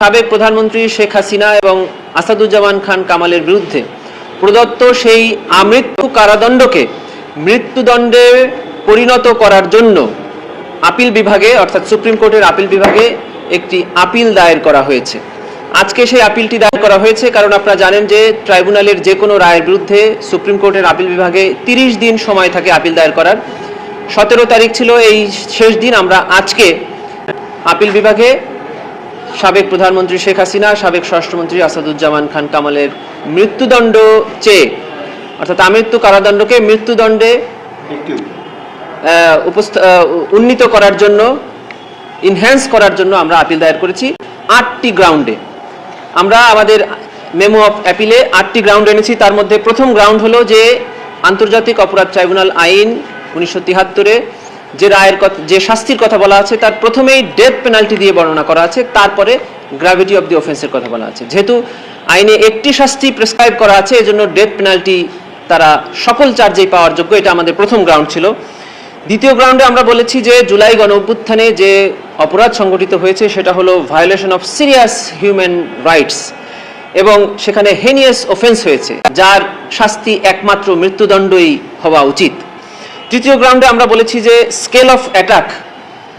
সাবেক প্রধানমন্ত্রী শেখ হাসিনা এবং আসাদুজ্জামান খান কামালের বিরুদ্ধে প্রদত্ত সেই আমৃত্যু কারাদণ্ডকে মৃত্যুদণ্ডে পরিণত করার জন্য আপিল বিভাগে অর্থাৎ সুপ্রিম কোর্টের আপিল বিভাগে একটি আপিল দায়ের করা হয়েছে। আজকে সেই আপিলটি দায়ের করা হয়েছে কারণ আপনারা জানেন যে ট্রাইব্যুনালের যে কোনো রায়ের বিরুদ্ধে সুপ্রিম কোর্টের আপিল বিভাগে 30 দিন সময় থাকে আপিল দায়ের করার। 17 তারিখ ছিল এই শেষ দিন। আমরা আজকে আপিল বিভাগে সাবেক প্রধানমন্ত্রী শেখ হাসিনা, সাবেক স্বরাষ্ট্রমন্ত্রী আসাদুজ্জামান খান কামালের মৃত্যুদণ্ড চেয়ে অর্থাৎ আমৃত্যু কারাদণ্ডকে মৃত্যুদণ্ডে উন্নীত করার জন্য, ইনহ্যান্স করার জন্য আমরা আপিল দায়ের করেছি 8টি গ্রাউন্ডে। আমরা আমাদের মেমো অফ অ্যাপিলে 8টি গ্রাউন্ড এনেছি। তার মধ্যে প্রথম গ্রাউন্ড হলো যে আন্তর্জাতিক অপরাধ ট্রাইব্যুনাল আইন 1973-এ যে শাস্তির কথা বলা আছে তার প্রথমেই ডেথ পেনাল্টি দিয়ে বর্ণনা করা আছে, তারপরে গ্র্যাভিটি অফ দি অফেন্সের কথা বলা আছে। যেহেতু আইনে একটি শাস্তি প্রেসক্রাইব করা আছে, এজন্য ডেথ পেনাল্টি তারা সকল চার্জেই পাওয়ার যোগ্য। এটা আমাদের প্রথম গ্রাউন্ড ছিল। দ্বিতীয় গ্রাউন্ডে আমরা বলেছি যে জুলাই গণঅভ্যুত্থানে যে অপরাধ সংগঠিত হয়েছে সেটা হলো violation of serious human rights এবং সেখানে হেনিয়াস অফেন্স হয়েছে, যার শাস্তি একমাত্র মৃত্যুদণ্ডই হওয়া উচিত। তৃতীয় গ্রাউন্ডে আমরা বলেছি যে স্কেল অফ অ্যাটাক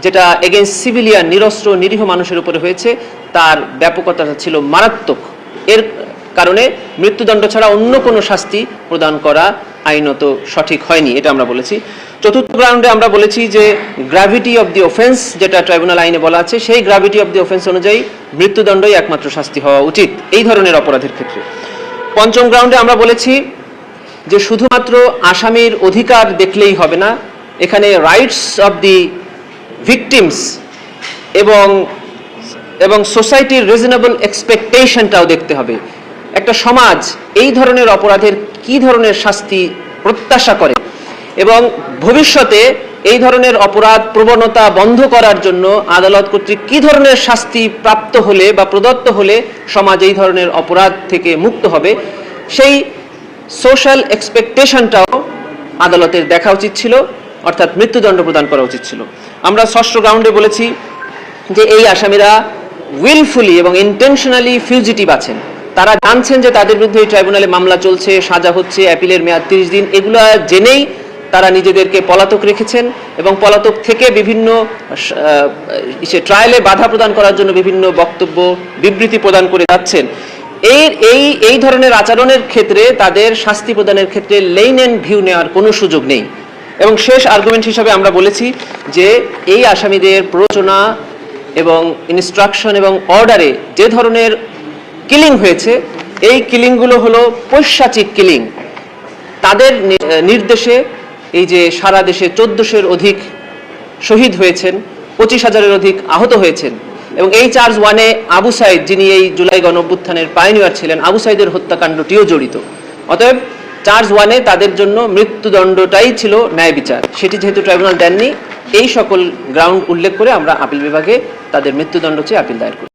যেটা এগেইনস্ট সিভিলিয়ান, নিরস্ত্র নিরীহ মানুষের উপরে হয়েছে, তার ব্যাপকতা ছিল মারাত্মক। এর কারণে মৃত্যুদণ্ড ছাড়া অন্য কোনো শাস্তি প্রদান করা আইনত সঠিক হয়নি, এটা আমরা বলেছি। চতুর্থ গ্রাউন্ডে আমরা বলেছি যে গ্র্যাভিটি অফ দি অফেন্স যেটা ট্রাইব্যুনাল আইনে বলা আছে, সেই গ্র্যাভিটি অফ দি অফেন্স অনুযায়ী মৃত্যুদণ্ডই একমাত্র শাস্তি হওয়া উচিত এই ধরনের অপরাধের ক্ষেত্রে। পঞ্চম গ্রাউন্ডে আমরা বলেছি যে শুধুমাত্র আসামির অধিকার দেখলেই হবে না, এখানে রাইটস অফ দি ভিকটিমস এবং সোসাইটির রিজনেবল এক্সপেকটেশনটাও দেখতে হবে। একটা সমাজ এই ধরনের অপরাধের কি ধরনের শাস্তি প্রত্যাশা করে এবং ভবিষ্যতে এই ধরনের অপরাধ প্রবণতা বন্ধ করার জন্য আদালত কর্তৃক কি ধরনের শাস্তি প্রাপ্ত হলে বা প্রদত্ত হলে সমাজ এই ধরনের অপরাধ থেকে মুক্ত হবে, সেই সোশ্যাল এক্সপেকটেশনটাও আদালতের দেখা উচিত ছিল, অর্থাৎ মৃত্যুদণ্ড প্রদান করা উচিত ছিল। আমরা ষষ্ঠ গ্রাউন্ডে বলেছি যে এই আসামিরা উইলফুলি এবং ইন্টেনশনালি ফিউজিটিভ আছেন, তারা জানছেন যে তাদের বিরুদ্ধে এই ট্রাইব্যুনালে মামলা চলছে, সাজা হচ্ছে, অ্যাপিলের মেয়াদ 30 দিন, এগুলো জেনেই তারা নিজেদেরকে পলাতক রেখেছেন এবং পলাতক থেকে বিভিন্ন ট্রায়ালে বাধা প্রদান করার জন্য বিভিন্ন বক্তব্য বিবৃতি প্রদান করে যাচ্ছেন। এই ধরনের আচরণের ক্ষেত্রে তাদের শাস্তি প্রদানের ক্ষেত্রে লেইন এন্ড ভিউ নেওয়ার কোনো সুযোগ নেই। এবং শেষ আর্গুমেন্ট হিসাবে আমরা বলেছি যে এই আসামিদের প্ররোচনা এবং ইনস্ট্রাকশন এবং অর্ডারে যে ধরনের কিলিং হয়েছে, এই কিলিংগুলো হলো পৈশাচিক কিলিং। তাদের নির্দেশে এই যে সারা দেশে 1400-এর অধিক শহীদ হয়েছেন, 25,000-এর অধিক আহত হয়েছেন এবং এই চার্জ 1-এ আবু সাইদ, যিনি এই জুলাই গণঅভ্যুত্থানের পাইনিয়ার ছিলেন, আবু সাইদের হত্যাকাণ্ডটিও জড়িত। অতএব চার্জ 1-এ তাদের জন্য মৃত্যুদণ্ডটাই ছিল ন্যায় বিচার, সেটি যেহেতু ট্রাইব্যুনাল দেননি, এই সকল গ্রাউন্ড উল্লেখ করে আমরা আপিল বিভাগে তাদের মৃত্যুদণ্ড চেয়ে আপিল দায়ের করি।